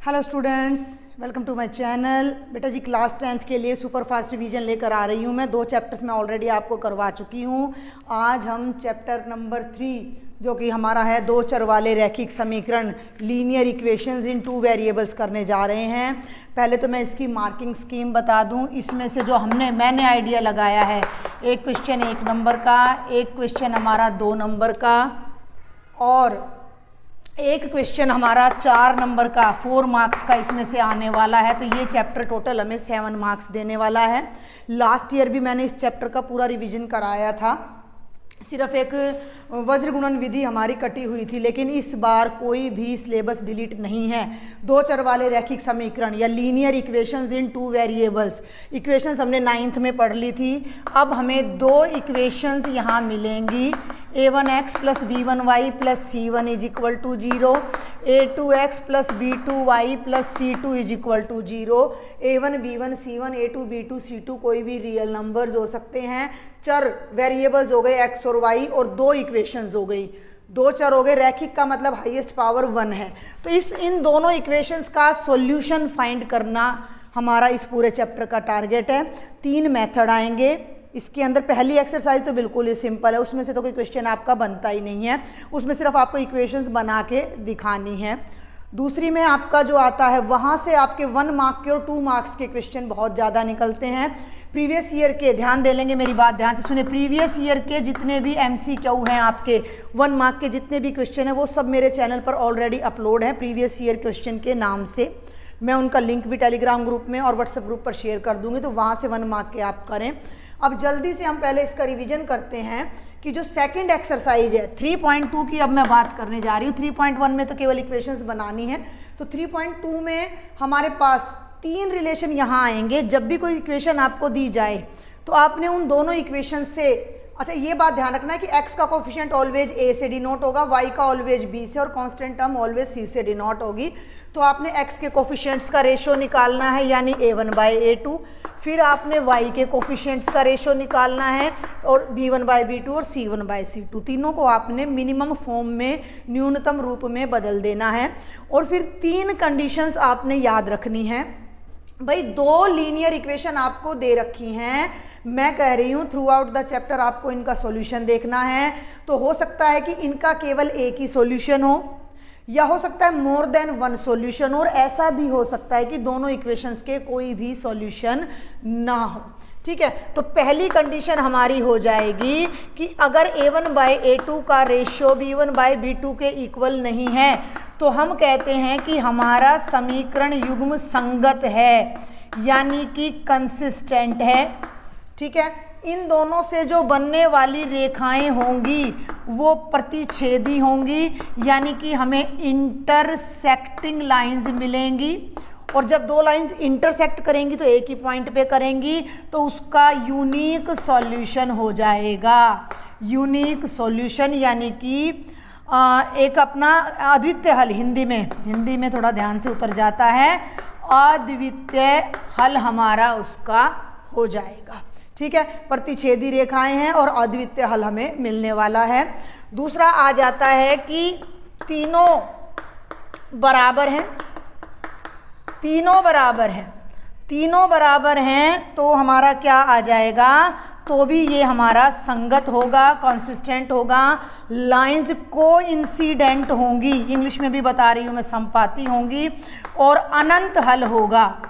Hello students, welcome to my channel. बेटा जी class 10th के लिए सुपर फास्ट रिवीजन लेकर आ रही हूँ मैं। 2 चैप्टर्स में ऑलरेडी आपको करवा चुकी हूँ। आज हम चैप्टर नंबर 3 जो कि हमारा है 2 चर वाले रैखिक समीकरण लीनियर इक्वेशंस इन 2 वेरिएबल्स करने जा रहे हैं। पहले तो मैं इसकी मार्किंग स्कीम बता दूँ। इसमें से जो मैंने आइडिया लगाया है, एक क्वेश्चन 1 नंबर का, एक क्वेश्चन हमारा 2 नंबर का और एक क्वेश्चन हमारा 4 नंबर का 4 मार्क्स का इसमें से आने वाला है। तो ये चैप्टर टोटल हमें 7 मार्क्स देने वाला है। लास्ट ईयर भी मैंने इस चैप्टर का पूरा रिवीजन कराया था, सिर्फ एक वज्र गुणन विधि हमारी कटी हुई थी, लेकिन इस बार कोई भी सिलेबस डिलीट नहीं है। 2 चर वाले रैखिक समीकरण या लीनियर इक्वेशंस इन 2 वेरिएबल्स, इक्वेशंस हमने 9th में पढ़ ली थी। अब हमें 2 इक्वेशंस यहाँ मिलेंगी, a1x plus b1y plus c1 is equal to 0, a2x plus b2y plus c2 is equal to 0। a1 b1 c1 a2 b2 c2 कोई भी रियल नंबर्स हो सकते हैं। चर वेरिएबल्स हो गए x और y और 2 इक्वेशंस हो गई। 2 चर हो गए। रैखिक का मतलब हाईएस्ट पावर 1 है। तो इन दोनों इक्वेशंस का सॉल्यूशन फाइंड करना हमारा इस पूरे चैप्टर का टारगेट है। 3 मेथड आएंगे इसके अंदर। पहली एक्सरसाइज तो बिल्कुल ही सिंपल है, उसमें से तो कोई क्वेश्चन आपका बनता ही नहीं है, उसमें सिर्फ आपको इक्वेशंस बना के दिखानी है। दूसरी में आपका जो आता है वहाँ से आपके 1 मार्क के और 2 मार्क्स के क्वेश्चन बहुत ज़्यादा निकलते हैं। प्रीवियस ईयर के, ध्यान दे लेंगे मेरी बात, ध्यान से सुने, प्रीवियस ईयर के जितने भी MCQ हैं आपके 1 मार्क के जितने भी क्वेश्चन हैं वो सब मेरे चैनल पर ऑलरेडी अपलोड है प्रीवियस ईयर क्वेश्चन के नाम से। मैं उनका लिंक भी टेलीग्राम ग्रुप में और व्हाट्सएप ग्रुप पर शेयर कर दूँगी, तो वहाँ से 1 मार्क के आप करें। अब जल्दी से हम पहले इसका रिवीजन करते हैं कि जो सेकंड एक्सरसाइज है 3.2 की अब मैं बात करने जा रही हूँ। 3.1 में तो केवल इक्वेशंस बनानी है, तो 3.2 में हमारे पास 3 रिलेशन यहाँ आएंगे। जब भी कोई इक्वेशन आपको दी जाए तो आपने उन दोनों इक्वेशन से, अच्छा ये बात ध्यान रखना है कि x का कोफिशिएंट ऑलवेज a से डिनोट होगा, y का ऑलवेज b से और कांस्टेंट टर्म ऑलवेज c से डिनोट होगी। तो आपने x के कोफिशिएंट्स का रेशो निकालना है यानी a1/a2, फिर आपने y के कोफिशिएंट्स का रेशो निकालना है और b1/b2 और c1/c2, तीनों को आपने मिनिमम फॉर्म में, न्यूनतम रूप में बदल देना है। और फिर 3 कंडीशंस आपने याद रखनी है। भाई 2 लीनियर इक्वेशन आपको दे रखी हैं, मैं कह रही हूँ थ्रू आउट द चैप्टर आपको इनका सॉल्यूशन देखना है। तो हो सकता है कि इनका केवल एक ही सॉल्यूशन हो, या हो सकता है मोर देन 1 सॉल्यूशन, और ऐसा भी हो सकता है कि दोनों इक्वेशंस के कोई भी सॉल्यूशन ना हो। ठीक है, तो पहली कंडीशन हमारी हो जाएगी कि अगर a1/a2 का रेशियो b1/b2 के इक्वल नहीं है तो हम कहते हैं कि हमारा समीकरण युग्म संगत है, यानी कि कंसिस्टेंट है। ठीक है, इन दोनों से जो बनने वाली रेखाएं होंगी वो प्रतिच्छेदी होंगी, यानी कि हमें इंटरसेक्टिंग लाइंस मिलेंगी। और जब 2 लाइंस इंटरसेक्ट करेंगी तो एक ही पॉइंट पे करेंगी, तो उसका यूनिक सॉल्यूशन हो जाएगा। यूनिक सॉल्यूशन यानी कि एक अपना अद्वितीय हल, हिंदी में थोड़ा ध्यान से उतर जाता है, अद्वितीय हल हमारा उसका हो जाएगा। ठीक है, प्रतिच्छेदी रेखाएं हैं और अद्वितीय हल हमें मिलने वाला है। दूसरा आ जाता है कि तीनों बराबर हैं, तीनों बराबर हैं तो हमारा क्या आ जाएगा, तो भी ये हमारा संगत होगा, कंसिस्टेंट होगा। लाइंस कोइंसिडेंट होंगी, इंग्लिश में भी बता रही हूँ मैं, संपाती होंगी, और अनंत हल होगा,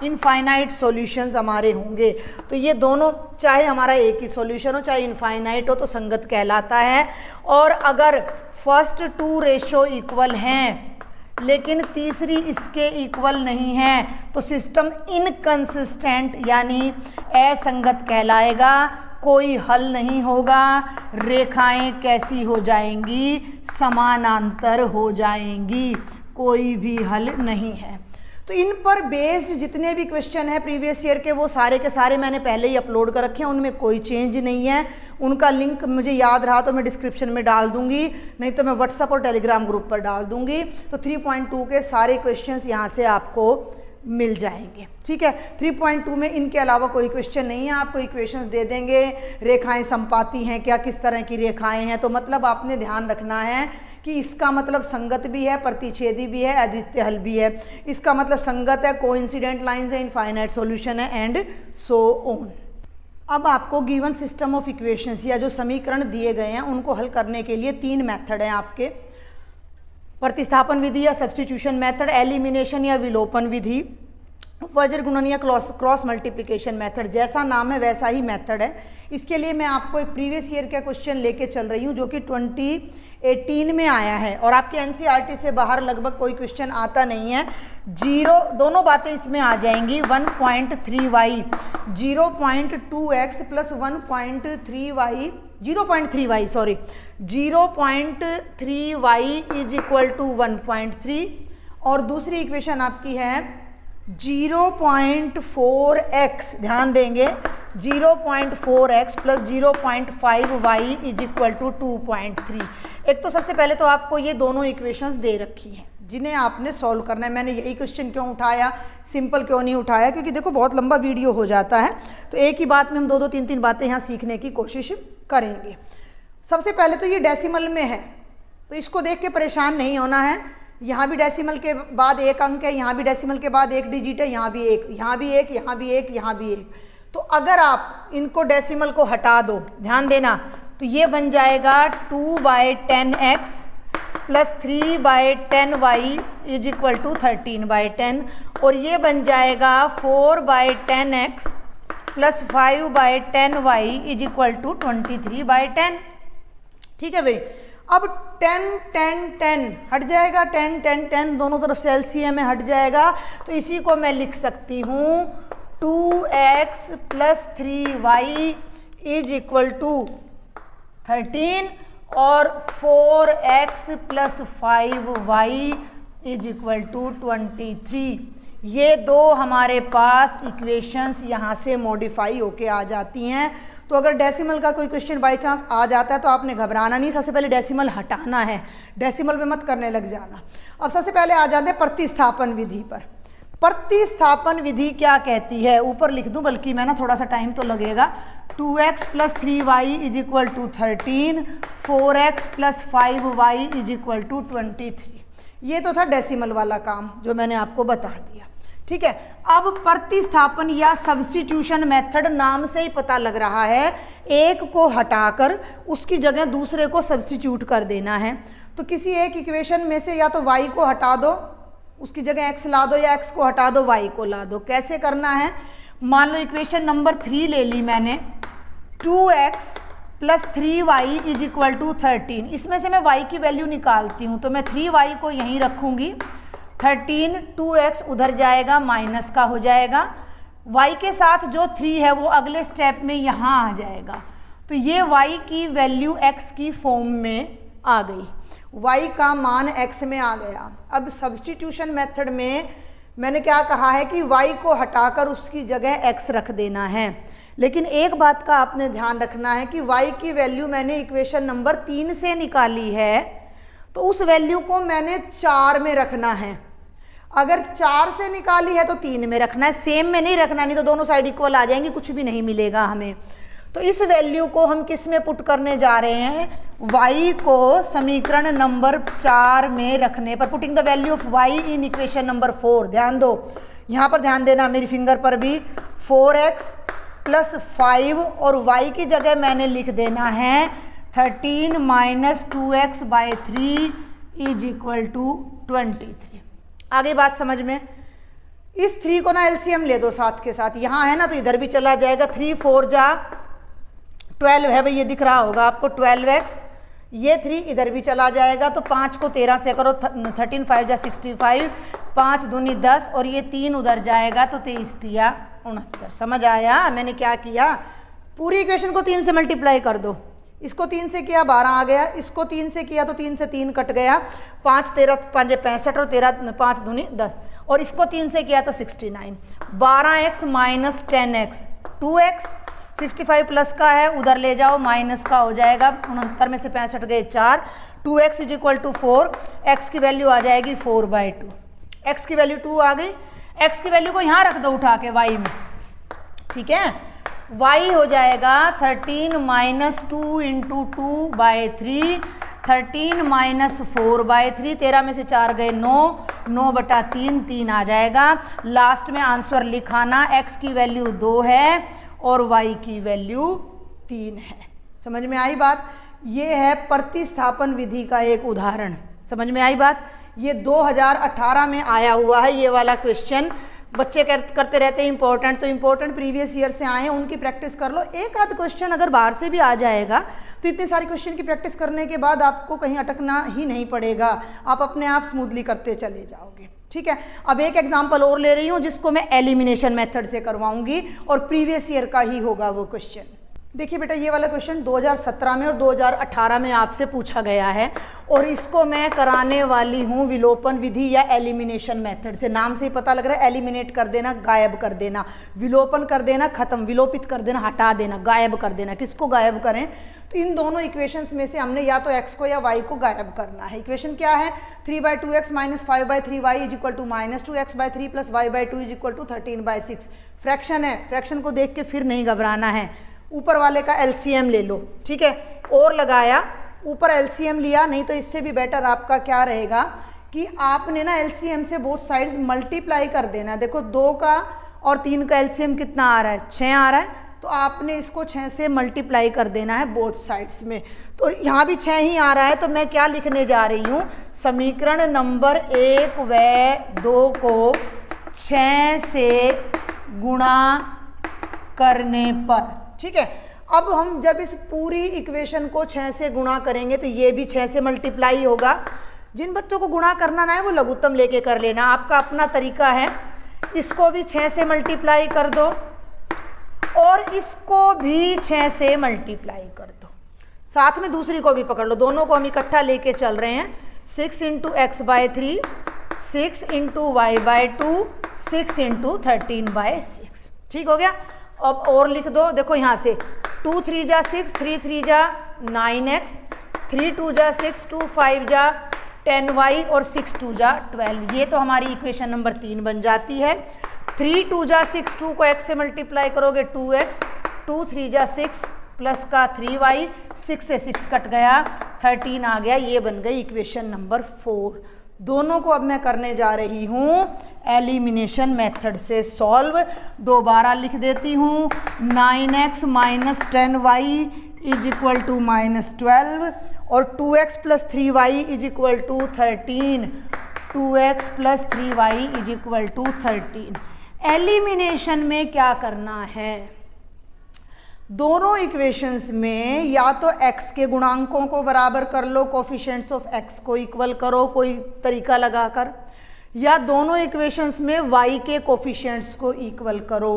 इनफाइनाइट सॉल्यूशंस हमारे होंगे। तो ये दोनों, चाहे हमारा एक ही सॉल्यूशन हो चाहे इनफाइनाइट हो, तो संगत कहलाता है। और अगर फर्स्ट 2 रेशो इक्वल हैं लेकिन तीसरी इसके इक्वल नहीं है तो सिस्टम इनकंसिस्टेंट यानी असंगत कहलाएगा, कोई हल नहीं होगा। रेखाएं कैसी हो जाएंगी, समानांतर हो जाएंगी, कोई भी हल नहीं है। तो इन पर बेस्ड जितने भी क्वेश्चन हैं प्रीवियस ईयर के वो सारे के सारे मैंने पहले ही अपलोड कर रखे हैं, उनमें कोई चेंज नहीं है। उनका लिंक मुझे याद रहा तो मैं डिस्क्रिप्शन में डाल दूंगी, नहीं तो मैं व्हाट्सएप और टेलीग्राम ग्रुप पर डाल दूंगी। तो 3.2 के सारे क्वेश्चंस यहाँ से आपको मिल जाएंगे। ठीक है, 3.2 में इनके अलावा कोई क्वेश्चन नहीं है, आपको इक्वेशंस दे देंगे, रेखाएं संपाती हैं क्या, किस तरह की रेखाएं हैं। तो मतलब आपने ध्यान रखना है कि इसका मतलब संगत भी है, प्रतिच्छेदी भी है, अद्वितीय हल भी है। इसका मतलब संगत है, कोइंसिडेंट लाइंस है, इनफाइनाइट सॉल्यूशन है एंड सो ऑन। अब आपको गिवन सिस्टम ऑफ इक्वेशंस या जो समीकरण दिए गए हैं उनको हल करने के लिए 3 मेथड हैं आपके, प्रतिस्थापन विधि या सब्स्टिट्यूशन मेथड, एलिमिनेशन या विलोपन विधि, वज्र गुणन या क्रॉस मल्टीप्लिकेशन मेथड। जैसा नाम है वैसा ही मेथड है। इसके लिए मैं आपको एक प्रीवियस ईयर का क्वेश्चन लेके चल रही हूँ जो कि 2018 में आया है और आपके एनसीईआरटी से बाहर लगभग कोई क्वेश्चन आता नहीं है। दोनों बातें इसमें आ जाएंगी। 1.3y 0.2x plus 0.3y 0.3y is equal to 1.3 और दूसरी इक्वेशन आपकी है 0.4x, ध्यान देंगे 0.4x plus 0.5y is equal to 2.3। एक तो सबसे पहले तो आपको ये दोनों इक्वेशंस दे रखी हैं जिन्हें आपने सॉल्व करना है। मैंने यही क्वेश्चन क्यों उठाया, सिंपल क्यों नहीं उठाया, क्योंकि देखो बहुत लंबा वीडियो हो जाता है तो एक ही बात में हम 2-2 3-3 बातें यहाँ सीखने की कोशिश करेंगे। सबसे पहले तो ये डेसिमल में है तो इसको देख के परेशान नहीं होना है। यहाँ भी डेसिमल के बाद एक अंक है, यहाँ भी डेसिमल के बाद एक डिजिट है, यहाँ भी एक, यहाँ भी एक, यहाँ भी एक, यहाँ भी एक। तो अगर आप इनको डेसिमल को हटा दो, ध्यान देना, तो ये बन जाएगा 2/10x plus 3/10y is equal to 13/10 और ये बन जाएगा 4/10x plus 5/10y is equal to 23/10। ठीक है भाई। अब 10 हट जाएगा, 10 दोनों तरफ से एलसीएम में हट जाएगा तो इसी को मैं लिख सकती हूँ 2x plus 3y is equal to 13 और 4x plus 5y is equal to 23। ये दो हमारे पास इक्वेशंस यहाँ से मॉडिफाई होके आ जाती हैं। तो अगर डेसिमल का कोई क्वेश्चन बाय चांस आ जाता है तो आपने घबराना नहीं, सबसे पहले डेसिमल हटाना है, डेसिमल में मत करने लग जाना। अब सबसे पहले आ जाते हैं प्रतिस्थापन विधि पर। प्रतिस्थापन विधि क्या कहती है, ऊपर लिख दूं, बल्कि मैं ना थोड़ा सा टाइम तो लगेगा। 2x plus 3y is equal to 13, 4x plus 5y is equal to 23। ये तो था डेसिमल वाला काम जो मैंने आपको बता दिया। ठीक है। अब प्रतिस्थापन या सब्स्टिट्यूशन मेथड नाम से ही पता लग रहा है, एक को हटाकर उसकी जगह दूसरे को सब्स्टिट्यूट कर देना है। तो किसी एक इक्वेशन में से या तो y को हटा दो, उसकी जगह x ला दो, या x को हटा दो y को ला दो। कैसे करना है, मान लो इक्वेशन नंबर 3 ले ली मैंने, 2x plus 3y is equal to 13। इसमें से मैं y की वैल्यू निकालती हूँ तो मैं 3y को यहीं रखूँगी, 13 2x उधर जाएगा, माइनस का हो जाएगा, y के साथ जो 3 है वो अगले स्टेप में यहाँ आ जाएगा। तो ये y की वैल्यू x की फॉर्म में आ गई, y का मान x में आ गया। अब सब्स्टिट्यूशन मेथड में मैंने क्या कहा है कि y को हटाकर उसकी जगह x रख देना है। लेकिन एक बात का आपने ध्यान रखना है कि y की वैल्यू मैंने इक्वेशन नंबर 3 से निकाली है तो उस वैल्यू को मैंने 4 में रखना है। अगर 4 से निकाली है तो 3 में रखना है, सेम में नहीं रखना, नहीं तो दोनों साइड इक्वल आ जाएंगी, कुछ भी नहीं मिलेगा हमें। तो इस वैल्यू को हम किस में पुट करने जा रहे हैं, y को समीकरण नंबर 4 में रखने पर, putting the value of y in equation number 4। ध्यान दो, यहाँ पर ध्यान देना, मेरी फिंगर पर भी 4x प्लस 5 और y की जगह मैंने लिख देना है 13 minus 2x by 3 is equal to 23। आगे बात समझ में। इस 3 को ना एलसीएम ले दो साथ के साथ, यहाँ है ना तो इधर भी चला जाएगा, 3 4 जा 12 है भाई, ये दिख रहा होगा आपको 12x, ये 3 इधर भी चला जाएगा तो 5 को 13 से करो, 13 5 जा 65, 5 दूनी 10 और ये 3 उधर जाएगा तो 23 तिया 69। समझ आया मैंने क्या किया, पूरी इक्वेशन को 3 से मल्टीप्लाई कर दो। इसको 3 से किया 12 आ गया, इसको 3 से किया तो 3 से 3 कट गया, 5 13 5 65 और 13 5 दूनी 10 और इसको 3 से किया तो 69। 12x minus 10x 2x, 65 plus का है उधर ले जाओ, माइनस का हो जाएगा, 69 में से 65 गए 4, 2x is equal to 4, x की वैल्यू आ जाएगी 4/2। x की वैल्यू 2 आ गई, x की वैल्यू को यहाँ रख दो उठा के y में। ठीक है, y हो जाएगा 13 माइनस 2 इंटू 2/3 13 माइनस 4/3, 13 में से 4 गए 9, 9/3, 3 आ जाएगा। लास्ट में आंसर लिखाना, x की वैल्यू 2 है और y की वैल्यू 3 है। समझ में आई बात? ये है प्रतिस्थापन विधि का एक उदाहरण। समझ में आई बात? ये 2018 में आया हुआ है ये वाला क्वेश्चन। बच्चे करते रहते हैं इंपॉर्टेंट, तो इंपॉर्टेंट प्रीवियस ईयर से आए हैं, उनकी प्रैक्टिस कर लो। एक आध क्वेश्चन अगर बाहर से भी आ जाएगा तो इतने सारे क्वेश्चन की प्रैक्टिस करने के बाद आपको कहीं अटकना ही नहीं पड़ेगा, आप अपने आप स्मूथली करते चले जाओगे। ठीक है, अब एक एग्जांपल और ले रही हूँ जिसको मैं एलिमिनेशन मेथड से करवाऊंगी और प्रीवियस ईयर का ही होगा वो क्वेश्चन। देखिए बेटा, ये वाला क्वेश्चन 2017 में और 2018 में आपसे पूछा गया है और इसको मैं कराने वाली हूँ विलोपन विधि या एलिमिनेशन मेथड से। नाम से ही पता लग रहा है, एलिमिनेट कर देना, गायब कर देना, विलोपन कर देना, खत्म, विलोपित कर देना, हटा देना, गायब कर देना। किसको गायब करें? तो इन दोनों इक्वेशंस में से हमने या तो x को या y को गायब करना है। इक्वेशन क्या है? 3/2x minus 5/3y is equal to -2x/3 plus y/2 is equal to 13/6। Fraction है, फ्रैक्शन को देख के फिर नहीं घबराना है। ऊपर वाले का एलसीएम ले लो, ठीक है, और लगाया, ऊपर एलसीएम लिया, नहीं तो इससे भी बेटर आपका क्या रहेगा कि आपने ना एलसीएम से बोथ साइड्स मल्टीप्लाई कर देना। देखो 2 का और 3 का एलसीएम कितना आ रहा है? 6 आ रहा है, तो आपने इसको 6 से मल्टीप्लाई कर देना है बोथ साइड्स में। तो यहाँ भी 6 ही आ रहा है, तो मैं क्या लिखने जा रही हूँ? समीकरण नंबर 1 व 2 को 6 से गुणा करने पर। ठीक है, अब हम जब इस पूरी इक्वेशन को 6 से गुणा करेंगे तो ये भी 6 से मल्टीप्लाई होगा। जिन बच्चों को गुणा करना ना है वो लघुत्तम लेके कर लेना, आपका अपना तरीका है। इसको भी 6 से मल्टीप्लाई कर दो और इसको भी 6 से मल्टीप्लाई कर दो, साथ में दूसरी को भी पकड़ लो, दोनों को हम इकट्ठा लेके चल रहे हैं। 6 × x/3, 6 × y/2, 6 × 13/6। ठीक हो गया? अब और लिख दो, देखो यहाँ से 2 3 जा 6, 3 3 जा 9x, 3 2 जा 6, 2 5 जा 10y और 6 2 जा 12। ये तो हमारी इक्वेशन नंबर 3 बन जाती है। 3 2 जा 6, 2 को x से मल्टीप्लाई करोगे 2x, 2 3 जा 6 प्लस का 3y, 6 से 6 कट गया, 13 आ गया। ये बन गई इक्वेशन नंबर 4। दोनों को अब मैं करने जा रही हूँ एलिमिनेशन मेथड से सॉल्व। दोबारा लिख देती हूँ, 9x minus 10y is equal to -12 और 2x plus 3y is equal to 13, 2x plus 3y is equal to 13। Elimination में क्या करना है? दोनों इक्वेशंस में या तो x के गुणांकों को बराबर कर लो, कोफिशिएंट्स ऑफ x को इक्वल करो कोई तरीका लगाकर, या दोनों इक्वेशंस में y के कोफिशिएंट्स को इक्वल करो।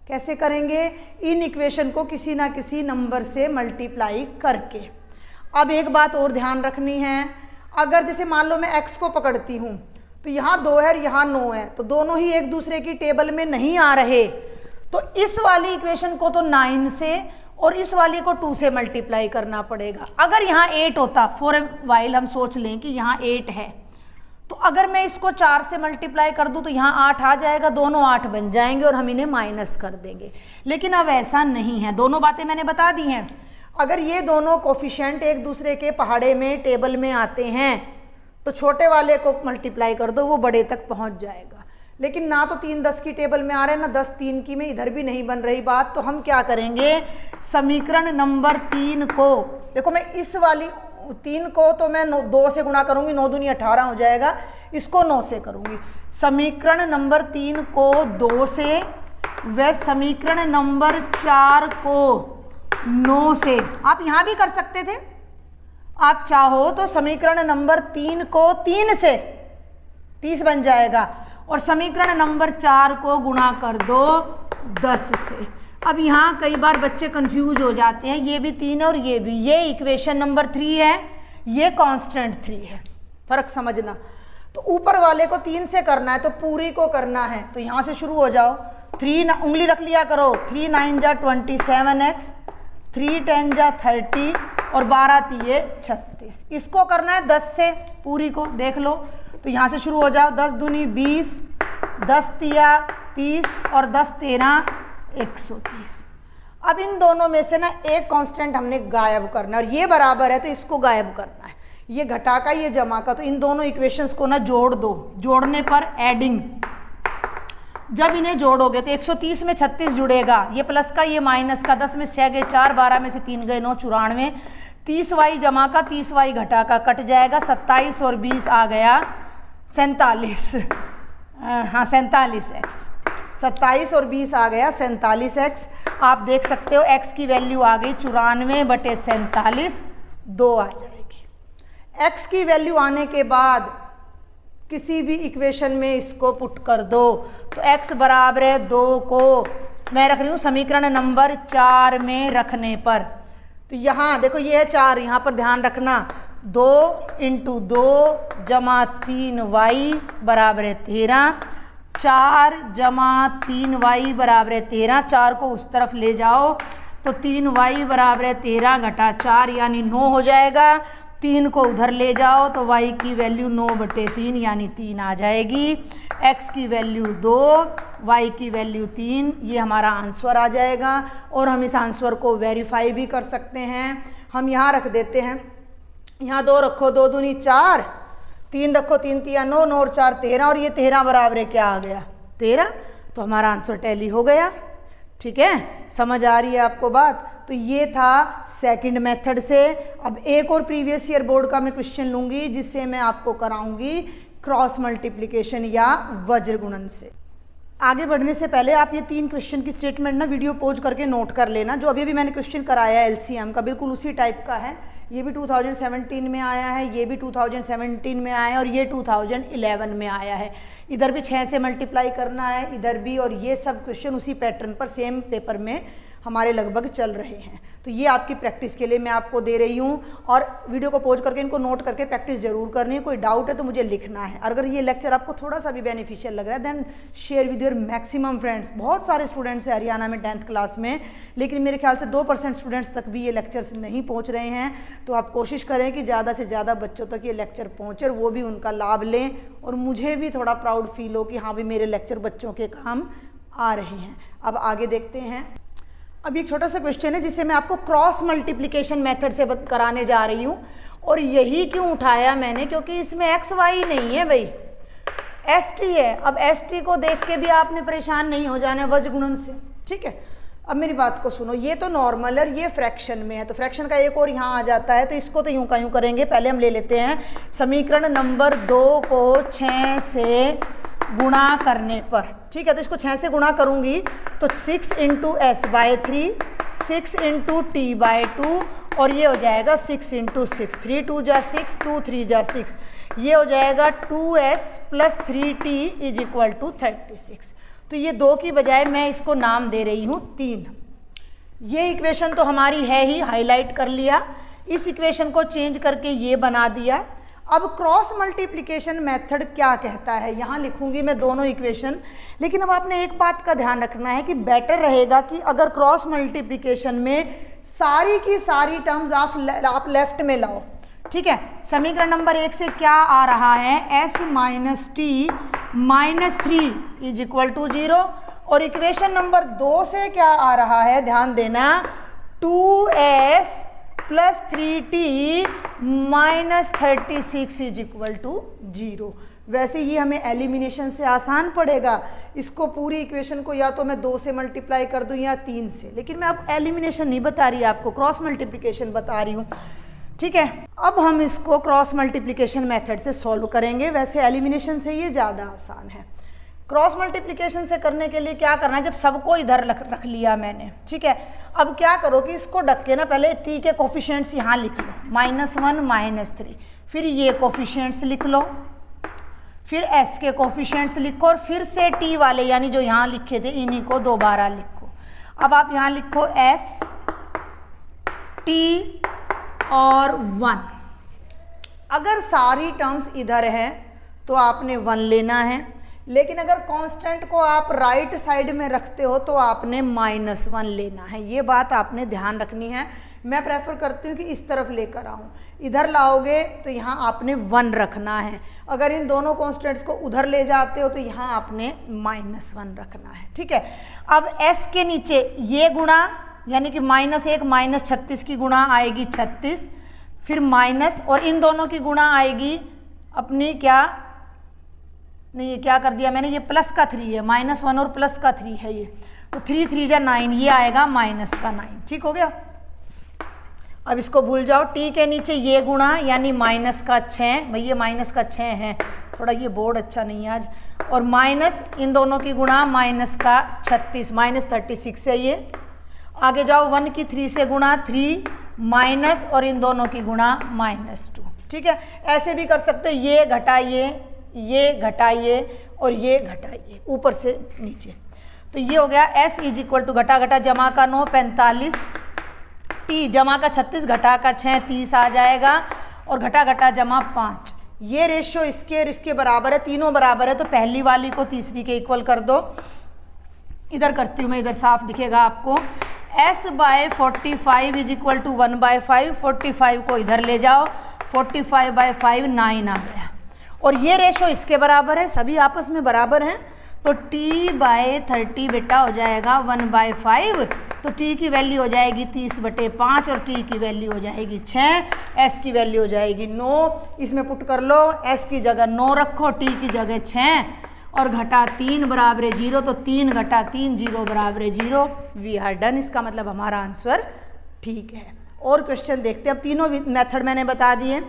कैसे करेंगे? इन इक्वेशन को किसी ना किसी नंबर से मल्टीप्लाई करके। अब एक बात और ध्यान रखनी है, अगर जैसे मान लो मैं x को पकड़ती हूँ तो यहाँ 2 है और यहाँ 9 है, तो दोनों ही एक दूसरे की टेबल में नहीं आ रहे, तो इस वाली इक्वेशन को तो 9 से और इस वाली को 2 से मल्टीप्लाई करना पड़ेगा। अगर यहाँ 8 होता, फॉर ए वाइल हम सोच लें कि यहाँ 8 है, तो अगर मैं इसको 4 से मल्टीप्लाई कर दूं तो यहाँ 8 आ जाएगा, दोनों 8 बन जाएंगे और हम इन्हें माइनस कर देंगे। लेकिन अब ऐसा नहीं है, दोनों बातें मैंने बता दी हैं। अगर ये दोनों कोफिशिएंट एक दूसरे के पहाड़े में टेबल में आते हैं तो छोटे वाले को मल्टीप्लाई कर दो, वो बड़े तक पहुँच जाएगा। लेकिन ना तो 3 10 की टेबल में आ रहे हैं, ना 10 3 की में, इधर भी नहीं बन रही बात। तो हम क्या करेंगे? समीकरण नंबर 3 को, देखो मैं इस वाली 3 को तो मैं 2 से गुणा करूंगी, 9 दूनी 18 हो जाएगा, इसको 9 से करूंगी। समीकरण नंबर 3 को 2 से व समीकरण नंबर 4 को 9 से। आप यहाँ भी कर सकते थे, आप चाहो तो समीकरण नंबर 3 को 3 से 30 बन जाएगा और समीकरण नंबर 4 को गुणा कर दो 10 से। अब यहाँ कई बार बच्चे कंफ्यूज हो जाते हैं, ये भी 3 है और ये भी, ये इक्वेशन नंबर 3 है, ये कांस्टेंट 3 है, फर्क समझना। तो ऊपर वाले को 3 से करना है तो पूरी को करना है, तो यहाँ से शुरू हो जाओ। 3 उंगली रख लिया करो, 3 9 जा 27x, 3 10 जा 30 और 12 3 36। इसको करना है 10 से, पूरी को देख लो, तो यहाँ से शुरू हो जाओ। 10 दूनी 20, 10 तिया 30 और 10 13 130। अब इन दोनों में से ना एक कांस्टेंट हमने गायब करना है और ये बराबर है तो इसको गायब करना है, ये घटा का ये जमा का। तो इन दोनों इक्वेशंस को ना जोड़ दो, जोड़ने पर एडिंग, जब इन्हें जोड़ोगे तो 130 में 36 जुड़ेगा, ये प्लस का ये माइनस का, 10 में 6 गए 4, 12 में से 3 गए 9, 94, 30y जमा का 30y घटा का कट जाएगा, 27 और 20 आ गया 47, हाँ 47x, 27 और 20 आ गया 47x। आप देख सकते हो x की वैल्यू आ गई 94/47, 2 आ जाएगी। x की वैल्यू आने के बाद किसी भी इक्वेशन में इसको पुट कर दो, तो x बराबर है 2 को मैं रख रही हूँ समीकरण नंबर 4 में रखने पर। तो यहाँ देखो ये है 4, यहाँ पर ध्यान रखना 2 × 2 जमा 3y बराबर है 13, 4 जमा 3y बराबर है 13, 4 को उस तरफ ले जाओ तो 3y बराबर है 13 घटा 4 यानी 9 हो जाएगा, 3 को उधर ले जाओ तो y की वैल्यू 9/3 यानी 3 आ जाएगी, x की वैल्यू 2, y की वैल्यू 3, ये हमारा आंसर आ जाएगा। और हम इस आंसर को वेरीफाई भी कर सकते हैं। हम यहाँ रख देते हैं, यहाँ 2 रखो, 2 दूनी 4, 3 रखो, 3 तिया 9, 9 और 4 13, और ये 13 बराबर है क्या आ गया 13, तो हमारा आंसर टैली हो गया। ठीक है, समझ आ रही है आपको बात। तो ये था सेकंड मेथड से। अब एक और प्रीवियस ईयर बोर्ड का मैं क्वेश्चन लूँगी जिससे मैं आपको कराऊंगी क्रॉस मल्टीप्लिकेशन या वज्र गुणन से। आगे बढ़ने से पहले आप ये 3 क्वेश्चन की स्टेटमेंट ना वीडियो पॉज करके नोट कर लेना। जो अभी मैंने क्वेश्चन कराया है एलसीएम का, बिल्कुल उसी टाइप का है। ये भी 2017 में आया है, ये भी 2017 में आया है और ये 2011 में आया है। इधर भी 6 से मल्टीप्लाई करना है, इधर भी, और ये सब क्वेश्चन उसी पैटर्न पर सेम पेपर में हमारे लगभग चल रहे हैं। तो ये आपकी प्रैक्टिस के लिए मैं आपको दे रही हूँ, और वीडियो को पॉज करके इनको नोट करके प्रैक्टिस जरूर करनी है। कोई डाउट है तो मुझे लिखना है। अगर ये लेक्चर आपको थोड़ा सा भी बेनिफिशियल लग रहा है then share with your maximum friends. बहुत सारे स्टूडेंट्स हैं हरियाणा में 10th क्लास में, लेकिन मेरे ख्याल से 2% स्टूडेंट्स तक भी ये लेक्चर्स नहीं पहुँच रहे हैं। तो आप कोशिश करें कि ज़्यादा से ज़्यादा बच्चों तक ये लेक्चर पहुँचे और वो भी उनका लाभ लें, और मुझे भी थोड़ा प्राउड फील हो कि हाँ भी मेरे लेक्चर बच्चों के काम आ रहे हैं। अब आगे देखते हैं। अब एक छोटा सा क्वेश्चन है जिसे मैं आपको क्रॉस मल्टीप्लिकेशन मेथड से कराने जा रही हूँ। और यही क्यों उठाया मैंने, क्योंकि इसमें एक्स वाई नहीं है भाई, एस टी है। अब एस टी को देख के भी आपने परेशान नहीं हो जाना वज्र गुणन से। ठीक है, अब मेरी बात को सुनो। ये तो नॉर्मल है, ये फ्रैक्शन में है, तो फ्रैक्शन का एक और यहाँ आ जाता है। तो इसको तो यूँ का यूँ करेंगे। पहले हम ले लेते हैं समीकरण नंबर 2 को 6 से गुणा करने पर। ठीक है, तो इसको 6 से गुणा करूंगी तो 6 × s/3, 6 × t/2, और ये हो जाएगा 6 × 6, 3 2 जा 6, 2 3 जा 6, ये हो जाएगा 2s + 3t = 36। तो ये 2 की बजाय मैं इसको नाम दे रही हूँ 3। ये इक्वेशन तो हमारी है ही, हाईलाइट कर लिया। इस इक्वेशन को चेंज करके ये बना दिया। अब क्रॉस मल्टीप्लिकेशन मेथड क्या कहता है, यहाँ लिखूंगी मैं दोनों इक्वेशन। लेकिन अब आपने एक बात का ध्यान रखना है कि बेटर रहेगा कि अगर क्रॉस मल्टीप्लिकेशन में सारी की सारी टर्म्स आप लेफ्ट में लाओ। ठीक है, समीकरण नंबर 1 से क्या आ रहा है, s - t - 3 = 0, और इक्वेशन नंबर 2 से क्या आ रहा है, ध्यान देना, 2s + 3t - 36 = 0। वैसे ही हमें एलिमिनेशन से आसान पड़ेगा। इसको पूरी इक्वेशन को या तो मैं 2 से मल्टीप्लाई कर दूं या 3 से, लेकिन मैं अब एलिमिनेशन नहीं बता रही आपको, क्रॉस मल्टीप्लिकेशन बता रही हूँ। ठीक है, अब हम इसको क्रॉस मल्टीप्लिकेशन मेथड से सॉल्व करेंगे। वैसे एलिमिनेशन से ये ज़्यादा आसान है। क्रॉस मल्टीप्लिकेशन से करने के लिए क्या करना है, जब सबको इधर रख लिया मैंने, ठीक है, अब क्या करो कि इसको ढक के ना पहले t के कोफिशिएंट्स यहाँ लिख लो, -1 -3, फिर ये कोफिशिएंट्स लिख लो, फिर s के कोफिशिएंट्स लिखो, और फिर से t वाले यानी जो यहाँ लिखे थे इन्हीं को दोबारा लिखो। अब आप यहाँ लिखो s t और 1। अगर सारी टर्म्स इधर है तो आपने 1 लेना है, लेकिन अगर कांस्टेंट को आप राइट साइड में रखते हो तो आपने -1 लेना है। ये बात आपने ध्यान रखनी है। मैं प्रेफर करती हूँ कि इस तरफ लेकर आऊँ। इधर लाओगे तो यहाँ आपने 1 रखना है। अगर इन दोनों कांस्टेंट्स को उधर ले जाते हो तो यहाँ आपने -1 रखना है। ठीक है, अब s के नीचे ये गुणा यानी कि -1 -36 की गुणा आएगी 36, फिर माइनस, और इन दोनों की गुणा आएगी अपनी क्या, नहीं ये क्या कर दिया मैंने, ये प्लस का 3 है, -1 और प्लस का 3 है ये, तो 3 3 जा 9, ये आएगा माइनस का 9। ठीक हो गया। अब इसको भूल जाओ, टी के नीचे ये गुणा यानी माइनस का 6, भाई ये माइनस का 6 है, थोड़ा ये बोर्ड अच्छा नहीं है आज, और माइनस इन दोनों की गुणा माइनस का 36, -36 है ये। आगे जाओ, 1 की 3 से गुणा 3 माइनस, और इन दोनों की गुणा -2। ठीक है, ऐसे भी कर सकते हो, ये घटाइए, ये घटाइए और ये घटाइए ऊपर से नीचे, तो ये हो गया S = घटा घटा जमा का 9 45, टी जमा का 36 घटा का 6 30 आ जाएगा, और घटा घटा जमा 5। ये रेशियो इसके और इसके बराबर है, तीनों बराबर है, तो पहली वाली को तीसरी के इक्वल कर दो। इधर करती हूँ मैं, इधर साफ दिखेगा आपको। S/45 = 1/5, 45 को इधर ले जाओ, 45/5 9 आ गया, और ये रेशो इसके बराबर है, सभी आपस में बराबर हैं, तो T/30 बेटा हो जाएगा 1/5, तो T की वैल्यू हो जाएगी 30/5 और T की वैल्यू हो जाएगी 6, S की वैल्यू हो जाएगी 9। इसमें पुट कर लो, S की जगह 9 रखो, T की जगह 6, और घटा 3 बराबर है 0, तो 3 घटा 3 0 बराबर है 0। We are done. इसका मतलब हमारा आंसर ठीक है। और क्वेश्चन देखते हैं। अब तीनों मेथड मैंने बता दिए,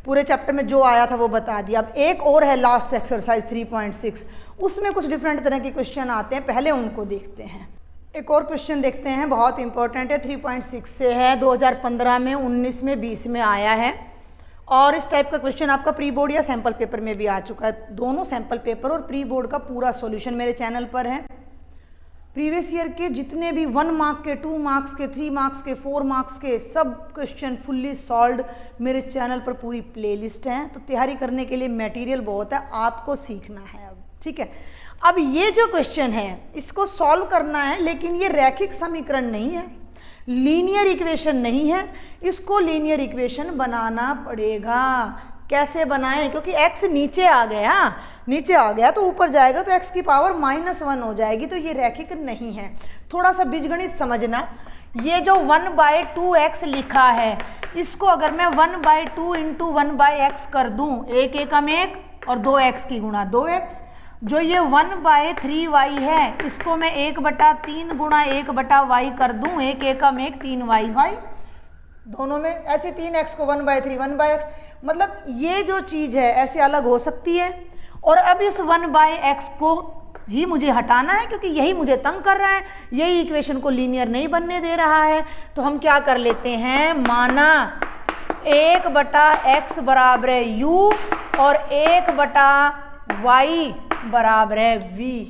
पूरे चैप्टर में जो आया था वो बता दिया। अब एक और है लास्ट एक्सरसाइज 3.6, उसमें कुछ डिफरेंट तरह के क्वेश्चन आते हैं, पहले उनको देखते हैं। एक और क्वेश्चन देखते हैं, बहुत इंपॉर्टेंट है, 3.6 से है, 2015 में, 19 में, 20 में आया है, और इस टाइप का क्वेश्चन आपका प्री बोर्ड या सैम्पल पेपर में भी आ चुका है। दोनों सैम्पल पेपर और प्री बोर्ड का पूरा सॉल्यूशन मेरे चैनल पर है। प्रीवियस ईयर के जितने भी 1 मार्क के, 2 मार्क्स के, 3 मार्क्स के, 4 मार्क्स के सब क्वेश्चन फुल्ली सॉल्व्ड मेरे चैनल पर पूरी प्लेलिस्ट है। तो तैयारी करने के लिए मटेरियल बहुत है, आपको सीखना है अब। ठीक है, अब ये जो क्वेश्चन है इसको सॉल्व करना है, लेकिन ये रैखिक समीकरण नहीं है, लीनियर इक्वेशन नहीं है, इसको लीनियर इक्वेशन बनाना पड़ेगा। कैसे बनाएं? क्योंकि x नीचे आ गया तो ऊपर जाएगा तो x की पावर -1 हो जाएगी, तो ये रैखिक नहीं है। थोड़ा सा बीजगणित समझना, ये जो 1/2x लिखा है, इसको अगर मैं 1/2 × 1/x कर दूं, 1 एकम 1 और 2x की गुणा 2x, जो ये 1/3y है, इसको मैं 1/3 गुणा 1/y कर दूं, 1 एकम 1 3y, दोनों में ऐसे 3x को 1/3 1/x, मतलब ये जो चीज़ है ऐसे अलग हो सकती है। और अब इस 1/x को ही मुझे हटाना है, क्योंकि यही मुझे तंग कर रहा है, यही इक्वेशन को लीनियर नहीं बनने दे रहा है। तो हम क्या कर लेते हैं, माना 1/x बराबर है u और 1/y बराबर है v।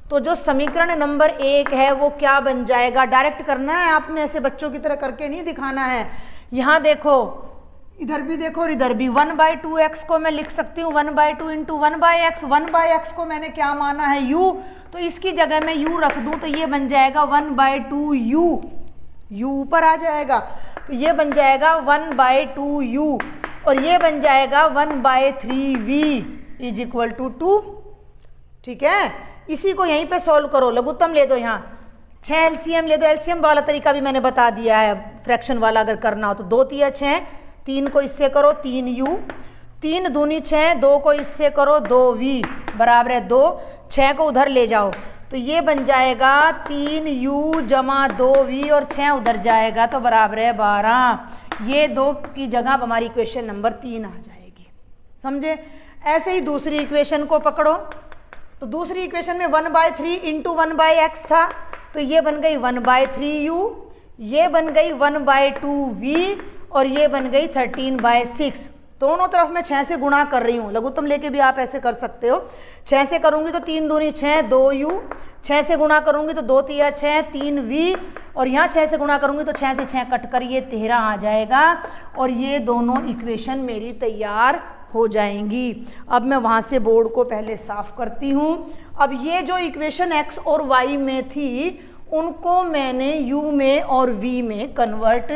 तो जो समीकरण नंबर 1 है वो क्या बन जाएगा, डायरेक्ट करना है आपने, ऐसे बच्चों की तरह करके नहीं दिखाना है। यहाँ देखो, इधर भी देखो और इधर भी, 1/2x को मैं लिख सकती हूँ 1/2 × 1/x। 1/x को मैंने क्या माना है, u, तो इसकी जगह मैं u रख दूँ तो ये बन जाएगा 1/2u, u ऊपर आ जाएगा, तो ये बन जाएगा 1/2u, और ये बन जाएगा 1/3v = 2। ठीक है, इसी को यहीं पे सॉल्व करो, लघुत्तम ले दो, यहाँ 6 एलसीएम ले दो। एलसीएम वाला तरीका भी मैंने बता दिया है, फ्रैक्शन वाला अगर करना हो तो 2 × 6, 3 को इससे करो 3u, 3 दूनी 6, 2 को इससे करो 2v बराबर है 2, 6 को उधर ले जाओ तो ये बन जाएगा 3u जमा 2v, और 6 उधर जाएगा तो बराबर है 12। ये 2 की जगह अब हमारी इक्वेशन नंबर 3 आ जाएगी, समझे। ऐसे ही दूसरी इक्वेशन को पकड़ो, तो दूसरी इक्वेशन में 1/3 × 1/x था, तो ये बन गई 1/3u, ये बन गई 1/2v, और ये बन गई 13/6। दोनों तरफ मैं 6 से गुणा कर रही हूँ, लघुत्तम लेके भी आप ऐसे कर सकते हो। 6 से करूँगी तो 3 दूनी 6, 2u, 6 से गुणा करूँगी तो 2 × 6 3v, और यहाँ 6 से गुणा करूँगी तो 6 से 6 कट कर ये 13 आ जाएगा, और ये दोनों इक्वेशन मेरी तैयार हो जाएंगी। अब मैं वहाँ से बोर्ड को पहले साफ करती हूँ। अब ये जो इक्वेशन x और y में थी उनको मैंने u में और v में कन्वर्ट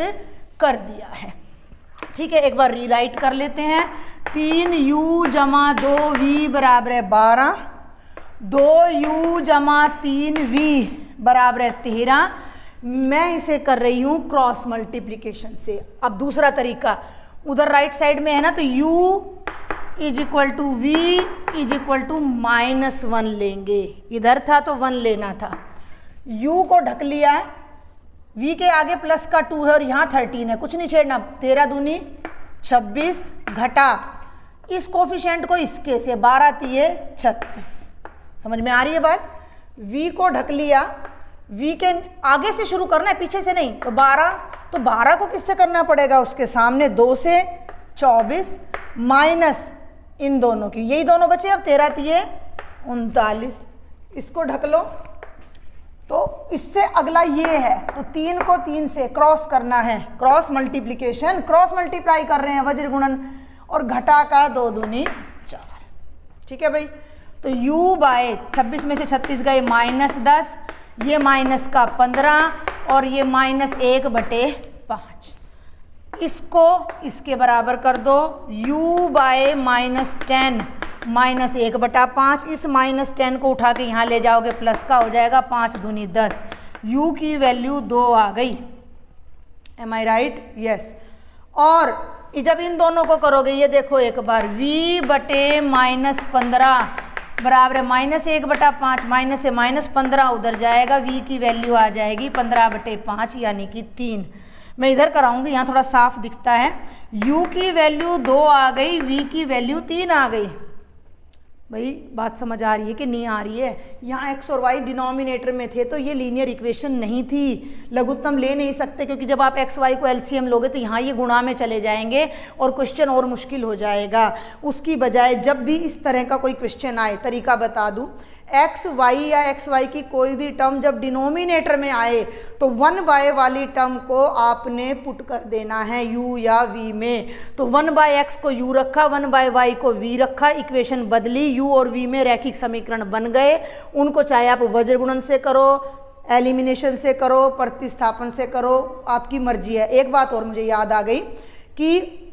कर दिया है। ठीक है, एक बार रीराइट कर लेते हैं। 3u जमा 2v बराबर है 12, 2u जमा 3v बराबर है 13, मैं इसे कर रही हूँ क्रॉस मल्टीप्लिकेशन से। अब दूसरा तरीका, उधर राइट साइड में है ना, तो u is equal to V is equal to -1 लेंगे। इधर था तो 1 लेना था, u को ढक लिया, v के आगे प्लस का 2 है और यहाँ 13 है, कुछ नहीं छेड़ना। 13 दूनी 26 घटा इस कोफिशिएंट को इसके से, 12 तिये 36। समझ में आ रही है बात? v को ढक लिया, v के आगे से शुरू करना है, पीछे से नहीं। तो 12 को किससे करना पड़ेगा? उसके सामने 2 से 24 माइनस इन दोनों की, यही दोनों बचे। अब 13 तिये 39, इसको ढक लो। तो इससे अगला ये है, तो 3 को 3 से क्रॉस करना है, क्रॉस मल्टीप्लिकेशन, क्रॉस मल्टीप्लाई कर रहे हैं, वज्र गुणन, और घटा का 2 दूनी 4। ठीक है भाई। तो u बाय 26 में से 36 गए -10, ये माइनस का 15 और ये -1/5। इसको इसके बराबर कर दो, u बाय -10 -1/5। इस -10 को उठा के यहाँ ले जाओगे, प्लस का हो जाएगा, 5 दूनी 10। u की वैल्यू 2 आ गई। एम आई राइट? यस। और जब इन दोनों को करोगे, ये देखो एक बार, v बटे -15 बराबर है -1/5, माइनस से -15 उधर जाएगा, v की वैल्यू आ जाएगी 15/5 यानी कि 3। मैं इधर कराऊंगी, यहाँ थोड़ा साफ दिखता है। u की वैल्यू 2 आ गई, v की वैल्यू 3 आ गई। भाई बात समझ आ रही है कि नहीं आ रही है? यहाँ x और y डिनोमिनेटर में थे तो ये लीनियर इक्वेशन नहीं थी, लघुत्तम ले नहीं सकते, क्योंकि जब आप x y को एलसीएम लोगे तो यहाँ ये गुणा में चले जाएंगे और क्वेश्चन और मुश्किल हो जाएगा। उसकी बजाय जब भी इस तरह का कोई क्वेश्चन आए, तरीका बता दूँ, एक्स वाई या एक्स वाई की कोई भी टर्म जब डिनोमिनेटर में आए तो 1/, वाली टर्म को आपने पुट कर देना है u या v में। तो 1/x को u रखा, 1/y को v रखा, इक्वेशन बदली, u और v में रैखिक समीकरण बन गए। उनको चाहे आप वज्र गुणन से करो, एलिमिनेशन से करो, प्रतिस्थापन से करो, आपकी मर्जी है। एक बात और मुझे याद आ गई कि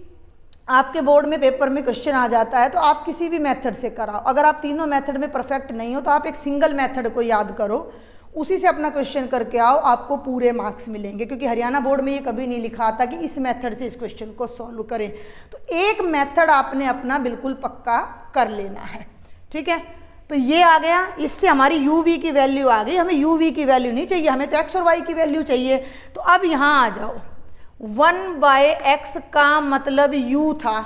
आपके बोर्ड में पेपर में क्वेश्चन आ जाता है तो आप किसी भी मेथड से कराओ। अगर आप तीनों मेथड में परफेक्ट नहीं हो तो आप एक सिंगल मेथड को याद करो, उसी से अपना क्वेश्चन करके आओ, आपको पूरे मार्क्स मिलेंगे। क्योंकि हरियाणा बोर्ड में ये कभी नहीं लिखा था कि इस मेथड से इस क्वेश्चन को सॉल्व करें। तो एक मेथड आपने अपना बिल्कुल पक्का कर लेना है। ठीक है, तो ये आ गया, इससे हमारी u v की वैल्यू आ गई। हमें u v की वैल्यू नहीं चाहिए, हमें तो x और y की वैल्यू चाहिए। तो अब यहाँ आ जाओ, 1/x का मतलब u था,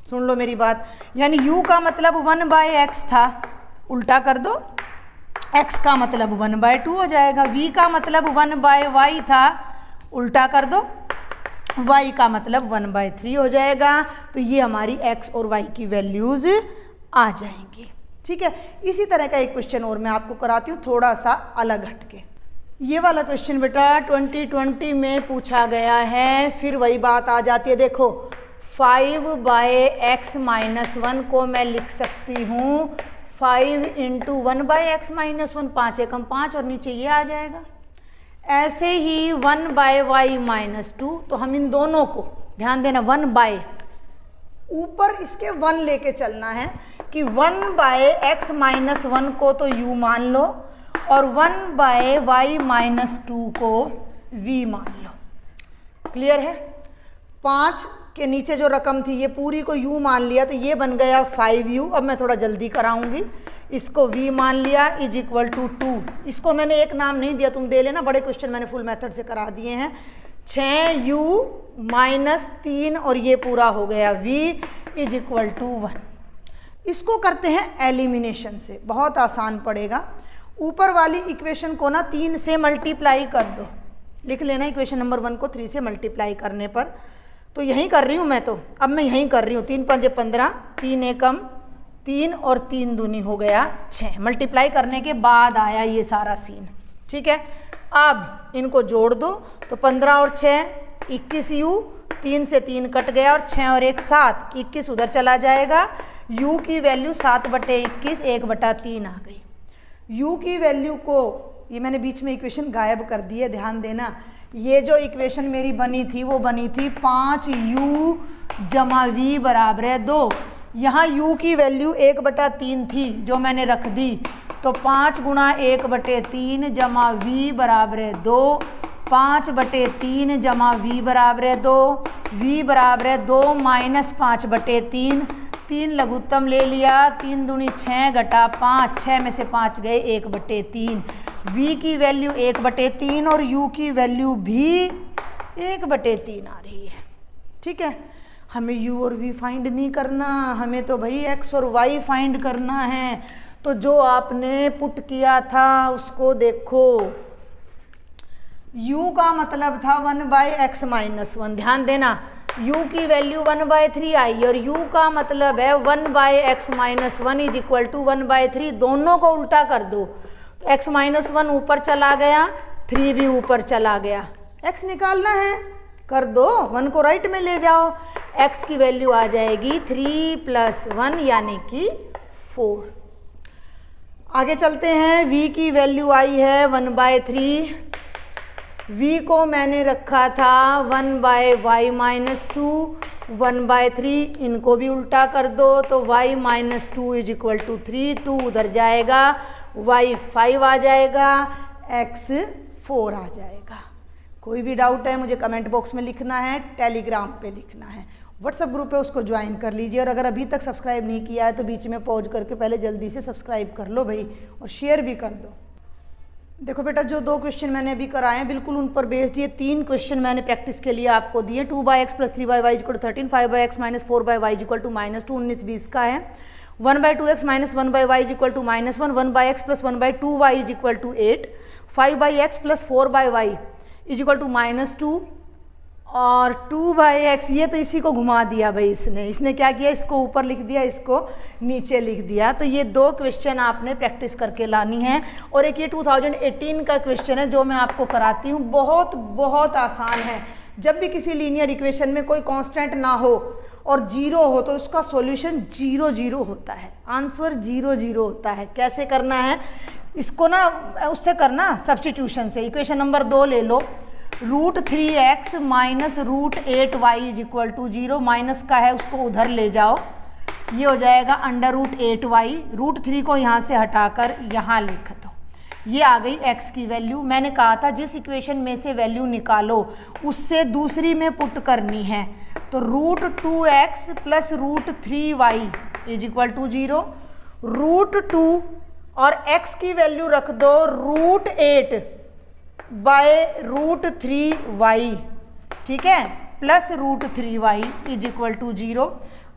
सुन लो मेरी बात, यानी u का मतलब 1/x था, उल्टा कर दो, x का मतलब 1/2 हो जाएगा, v का मतलब 1/y था, उल्टा कर दो, y का मतलब 1/3 हो जाएगा। तो ये हमारी x और y की वैल्यूज आ जाएंगी। ठीक है, इसी तरह का एक क्वेश्चन और मैं आपको कराती हूँ, थोड़ा सा अलग हटके। ये वाला क्वेश्चन बेटा 2020 में पूछा गया है। फिर वही बात आ जाती है, देखो 5/x - 1 को मैं लिख सकती हूँ 5 × 1/x - 1, 5 एकम 5 और नीचे ये आ जाएगा। ऐसे ही 1/y - 2, तो हम इन दोनों को ध्यान देना, 1/, ऊपर इसके 1 लेके चलना है कि 1/x - 1 को तो u मान लो और 1/y - 2 को v मान लो। क्लियर है? 5 के नीचे जो रकम थी ये पूरी को u मान लिया तो ये बन गया 5u। अब मैं थोड़ा जल्दी कराऊंगी, इसको v मान लिया इज इक्वल टू 2। इसको मैंने एक नाम नहीं दिया, तुम दे लेना, बड़े क्वेश्चन मैंने फुल मेथड से करा दिए हैं। 6u - 3 और ये पूरा हो गया v इज इक्वल टू 1। इसको करते हैं एलिमिनेशन से, बहुत आसान पड़ेगा। ऊपर वाली इक्वेशन को ना 3 से मल्टीप्लाई कर दो, लिख लेना इक्वेशन नंबर 1 को 3 से मल्टीप्लाई करने पर। तो यहीं कर रही हूँ मैं, तो अब मैं यहीं कर रही हूँ। 3 × 5 = 15, 3 एकम 3 और 3 दूनी हो गया 6। मल्टीप्लाई करने के बाद आया ये सारा सीन। ठीक है, अब इनको जोड़ दो तो 15 और 6 21u, 3 से 3 कट गया और 6 और 1 7, 21 उधर चला जाएगा। u की वैल्यू 7/21 1/3 आ गई। u की वैल्यू को, ये मैंने बीच में इक्वेशन गायब कर दी है, ध्यान देना। ये जो इक्वेशन मेरी बनी थी वो बनी थी 5u = v = 2। यहाँ u की वैल्यू 1/3 थी जो मैंने रख दी, तो 5 × 1/3 = v = 2। 5/3 जमा v बराबर है 2, v बराबर है 2 माइनस 5/3, 3 लघुत्तम ले लिया, 3 दूनी 6 घटा 5, 6 में से 5 गए 1/3, v की वैल्यू 1/3 और u की वैल्यू भी 1/3 आ रही है। ठीक है, हमें u और v फाइंड नहीं करना, हमें तो भाई x और y फाइंड करना है। तो जो आपने पुट किया था उसको देखो, u का मतलब था 1/x - 1, ध्यान देना u की वैल्यू 1/3 आई और u का मतलब है 1/x - 1 इज इक्वल टू 1/3, दोनों को उल्टा कर दो तो x - 1 ऊपर चला गया, 3 भी ऊपर चला गया, x निकालना है कर दो, 1 को राइट में ले जाओ, x की वैल्यू आ जाएगी 3 + 1 यानी कि 4। आगे चलते हैं, v की वैल्यू आई है 1/3, v को मैंने रखा था 1/y - 2, 1/3, इनको भी उल्टा कर दो तो y - 2 इज इक्वल टू 3, 2 उधर जाएगा, y 5 आ जाएगा, x 4 आ जाएगा। कोई भी डाउट है मुझे कमेंट बॉक्स में लिखना है, टेलीग्राम पे लिखना है, व्हाट्सएप ग्रुप है उसको ज्वाइन कर लीजिए और अगर अभी तक सब्सक्राइब नहीं किया है तो बीच में पॉज करके पहले जल्दी से सब्सक्राइब कर लो भाई और शेयर भी कर दो। देखो बेटा, जो 2 क्वेश्चन मैंने अभी कराए हैं बिल्कुल उन पर बेस्ड ये 3 क्वेश्चन मैंने प्रैक्टिस के लिए आपको दिए। 2/x + 3/y = 13, 5/x - 4/y = -2, 19-20 का है। 1/2x - 1/y = -1, 1/x + 1/2y = 8, 5/x + 4/y = -2 और 2/x, ये तो इसी को घुमा दिया भाई, इसने क्या किया, इसको ऊपर लिख दिया, इसको नीचे लिख दिया। तो ये 2 क्वेश्चन आपने प्रैक्टिस करके लानी है और एक ये 2018 का क्वेश्चन है जो मैं आपको कराती हूँ, बहुत बहुत आसान है। जब भी किसी लीनियर इक्वेशन में कोई कांस्टेंट ना हो और 0 हो तो उसका सॉल्यूशन 0 होता है, आंसर 0 होता है। कैसे करना है इसको ना, उससे करना सब्स्टिट्यूशन से। इक्वेशन नंबर 2 ले लो, √3x - √8y = 0, माइनस का है उसको उधर ले जाओ, ये हो जाएगा √8y, √3 को यहाँ से हटाकर यहाँ लिख दो, ये आ गई x की वैल्यू। मैंने कहा था जिस इक्वेशन में से वैल्यू निकालो उससे दूसरी में पुट करनी है, तो √2x + √3y = 0, √2 और x की वैल्यू रख दो √8/√3y, ठीक है, प्लस √3y = 0।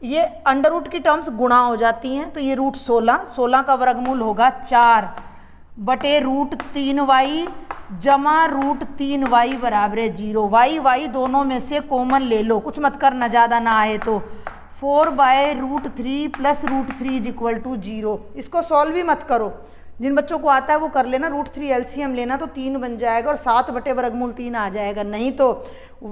ये अंडर रूट की टर्म्स गुणा हो जाती हैं तो ये √16 का वर्गमूल होगा 4/√3y जमा √3y बराबर है 0। y दोनों में से कॉमन ले लो, कुछ मत करना, ज़्यादा ना आए तो 4/√3 + √3 = 0। इसको सॉल्व भी मत करो, जिन बच्चों को आता है वो कर लेना, √3 एलसीएम लेना तो 3 बन जाएगा और 7/√3 आ जाएगा। नहीं तो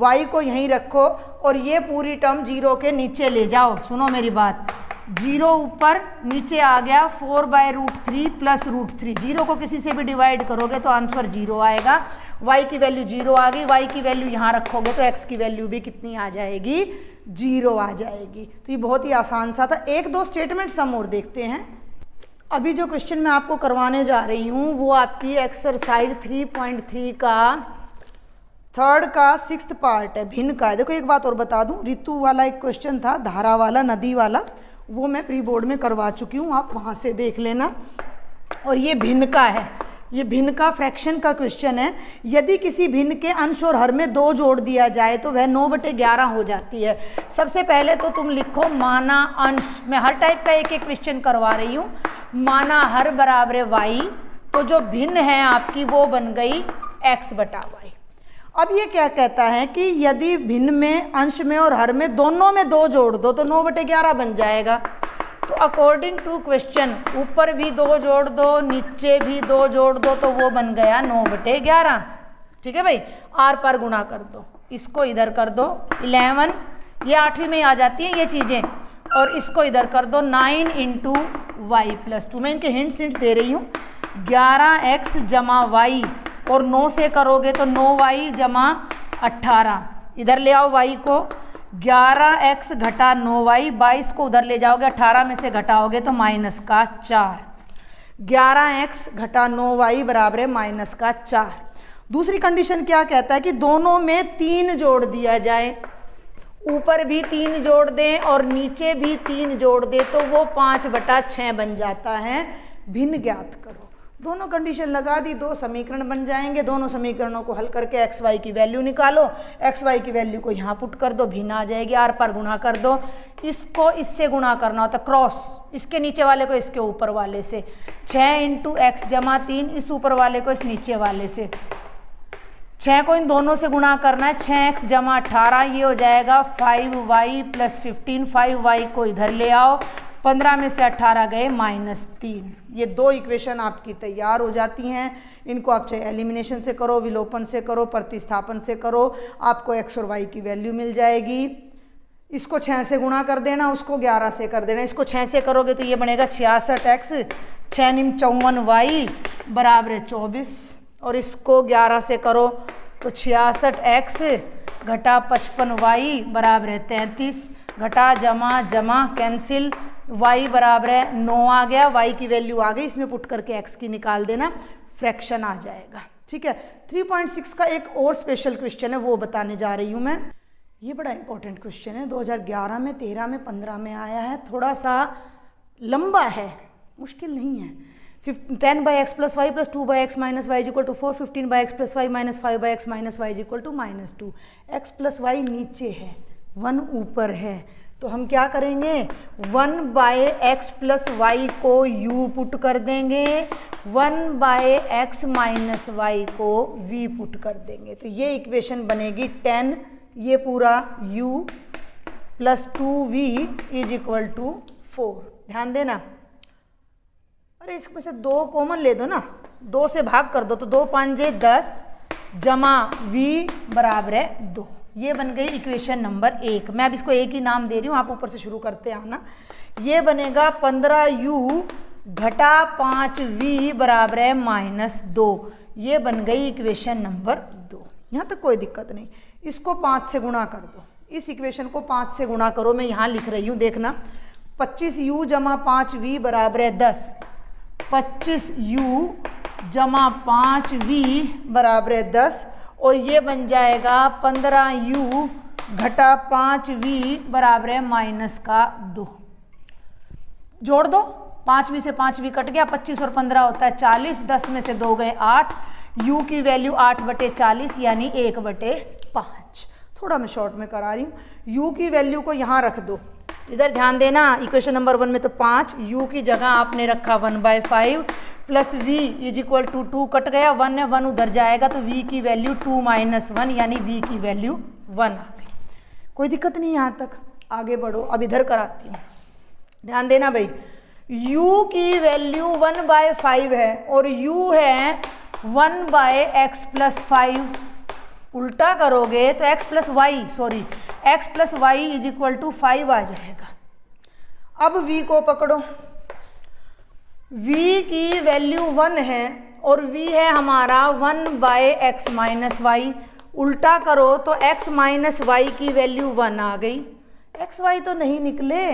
y को यहीं रखो और ये पूरी टर्म 0 के नीचे ले जाओ। सुनो मेरी बात, 0 ऊपर नीचे आ गया, 4/√3 + √3, 0 को किसी से भी डिवाइड करोगे तो आंसर 0 आएगा। y की वैल्यू 0 आ गई, y की वैल्यू यहाँ रखोगे तो x की वैल्यू भी कितनी आ जाएगी, 0 आ जाएगी। तो ये बहुत ही आसान सा था। 1-2 स्टेटमेंट सम और देखते हैं। अभी जो क्वेश्चन मैं आपको करवाने जा रही हूँ वो आपकी एक्सरसाइज 3.3 का 3rd का 6th पार्ट है, भिन्न का है। देखो एक बात और बता दूँ, ऋतु वाला एक क्वेश्चन था, धारा वाला, नदी वाला, वो मैं प्री बोर्ड में करवा चुकी हूँ, आप वहाँ से देख लेना। और ये भिन्न का है, ये भिन्न का फ्रैक्शन का क्वेश्चन है। यदि किसी भिन्न के अंश और हर में 2 जोड़ दिया जाए तो वह 9/11 हो जाती है। सबसे पहले तो तुम लिखो माना अंश, मैं हर टाइप का एक क्वेश्चन करवा रही हूँ। माना हर बराबर y, तो जो भिन्न है आपकी वो बन गई x/y। अब ये क्या कहता है कि यदि भिन्न में, अंश में और हर में दोनों में 2 जोड़ दो तो 9/11 बन जाएगा। तो अकॉर्डिंग टू क्वेश्चन ऊपर भी 2 जोड़ दो, नीचे भी 2 जोड़ दो, तो वो बन गया 9/11। ठीक है भाई, आर पार गुणा कर दो, इसको इधर कर दो 11, ये 8वीं में आ जाती है ये चीज़ें, और इसको इधर कर दो 9 × y+2। मैं इनके हिंट्स दे रही हूँ। 11x जमा y और 9 से करोगे तो 9y जमा 18, इधर ले आओ y को, 11x घटा 9y, 22 को उधर ले जाओगे, 18 में से घटाओगे तो -4। 11x घटा 9y बराबर है -4। दूसरी कंडीशन क्या कहता है कि दोनों में 3 जोड़ दिया जाए, ऊपर भी 3 जोड़ दें और नीचे भी 3 जोड़ दें तो वो 5/6 बन जाता है। भिन्न ज्ञात करो। दोनों कंडीशन लगा दी, 2 समीकरण बन जाएंगे। दोनों समीकरणों को हल करके एक्स वाई की वैल्यू निकालो, एक्स वाई की वैल्यू को यहाँ पुट कर दो, भिन्न आ जाएगी, आर पर गुणा कर दो। इसको इससे गुणा करना होता है क्रॉस, इसके नीचे वाले को इसके ऊपर वाले से, 6 × x = 3, इस ऊपर वाले को इस नीचे वाले से, 6 को इन दोनों से गुणा करना है, 6x = 18, ये हो जाएगा 5y + 15, 5y को इधर ले आओ, 15 में से 18 गए -3। ये 2 इक्वेशन आपकी तैयार हो जाती हैं। इनको आप चाहे एलिमिनेशन से करो, विलोपन से करो, प्रतिस्थापन से करो, आपको x और y की वैल्यू मिल जाएगी। इसको 6 से गुणा कर देना, उसको 11 से कर देना। इसको 6 से करोगे तो ये बनेगा 66x, 6 × 54y = 24, और इसको 11 से करो तो 66x घटा 55y = 33, घटा जमा जमा कैंसिल, y = 9 आ गया, y की वैल्यू आ गई, इसमें पुट करके x की निकाल देना, फ्रैक्शन आ जाएगा। ठीक है। 3.6 का एक और स्पेशल क्वेश्चन है, वो बताने जा रही हूँ मैं। ये बड़ा इंपॉर्टेंट क्वेश्चन है, 2011 में, 13 में, 15 में आया है, थोड़ा सा लंबा है, मुश्किल नहीं है। 10/x + y + 2/x - y = 4, 15/x + y - 5/x - y = -2। x + y नीचे है, 1 ऊपर है, तो हम क्या करेंगे, 1/x + y को u पुट कर देंगे, 1/x - y को v पुट कर देंगे, तो ये इक्वेशन बनेगी 10, ये पूरा u + 2v = 4। ध्यान देना। अरे इसमें से 2 कॉमन ले दो ना, 2 से भाग कर दो तो 2 × 5 = 10 जमा v = 2। ये बन गई इक्वेशन नंबर 1। मैं अब इसको एक ही नाम दे रही हूँ, आप ऊपर से शुरू करते आना। ये बनेगा 15u घटा 5v = -2। ये बन गई इक्वेशन नंबर 2। यहाँ तक कोई दिक्कत नहीं। इसको 5 से गुणा कर दो, इस इक्वेशन को 5 से गुणा करो, मैं यहाँ लिख रही हूँ, देखना। 25u जमा 5v = 10, 25u जमा 5v = 10, और ये बन जाएगा 15u घटा 5v = -2। जोड़ दो, 5v से 5v कट गया, 25 और 15 होता है 40, 10 में से 2 गए 8, u की वैल्यू 8/40 यानी 1/5। थोड़ा मैं शॉर्ट में करा रही हूँ। u की वैल्यू को यहाँ रख दो, इधर ध्यान देना, इक्वेशन नंबर 1 में तो 5, u की जगह आपने रखा 1/5 प्लस v = 2, कट गया, 1 है, 1 उधर जाएगा तो v की वैल्यू 2 - 1 यानी v की वैल्यू 1 आ गई। कोई दिक्कत नहीं, यहाँ तक आगे बढ़ो। अब इधर कराती हूँ, ध्यान देना भाई। u की वैल्यू 1/5 है और u है 1/x + 5। उल्टा करोगे तो x + y = 5 आ जाएगा। अब v को पकड़ो, v की वैल्यू 1 है और v है हमारा 1/x - y। उल्टा करो तो x - y की वैल्यू 1 आ गई। x y तो नहीं निकले,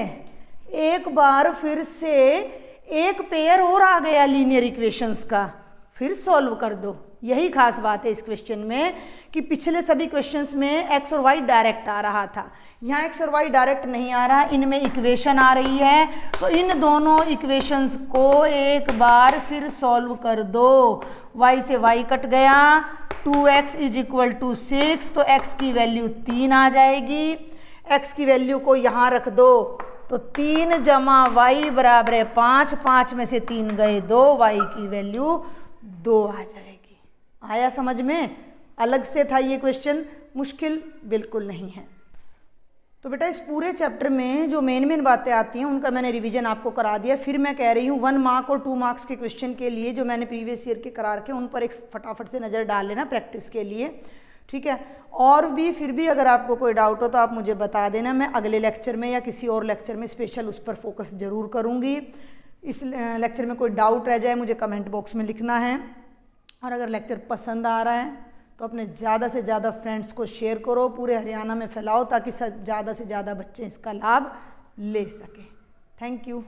एक बार फिर से एक पेयर और आ गया लीनियर इक्वेशंस का, फिर सॉल्व कर दो। यही खास बात है इस क्वेश्चन में कि पिछले सभी क्वेश्चंस में x और y डायरेक्ट आ रहा था, यहाँ x और y डायरेक्ट नहीं आ रहा, इनमें इक्वेशन आ रही है, तो इन दोनों इक्वेशंस को एक बार फिर सॉल्व कर दो। y से y कट गया, 2x = 6, तो x की वैल्यू 3 आ जाएगी। x की वैल्यू को यहाँ रख दो तो 3 जमा y = 5, 5 में से 3 गए 2, y की वैल्यू 2 आ जाएगी। आया समझ में? अलग से था ये क्वेश्चन, मुश्किल बिल्कुल नहीं है। तो बेटा इस पूरे चैप्टर में जो मेन बातें आती हैं उनका मैंने रिवीजन आपको करा दिया। फिर मैं कह रही हूँ 1 मार्क और 2 मार्क्स के क्वेश्चन के लिए जो मैंने प्रीवियस ईयर के करा रखे उन पर एक फटाफट से नज़र डाल लेना प्रैक्टिस के लिए, ठीक है। और भी फिर भी अगर आपको कोई डाउट हो तो आप मुझे बता देना, मैं अगले लेक्चर में या किसी और लेक्चर में स्पेशल उस पर फोकस ज़रूर करूँगी। इस लेक्चर में कोई डाउट रह जाए मुझे कमेंट बॉक्स में लिखना है, और अगर लेक्चर पसंद आ रहा है तो अपने ज़्यादा से ज़्यादा फ्रेंड्स को शेयर करो, पूरे हरियाणा में फैलाओ ताकि ज़्यादा से ज़्यादा बच्चे इसका लाभ ले सकें। Thank you.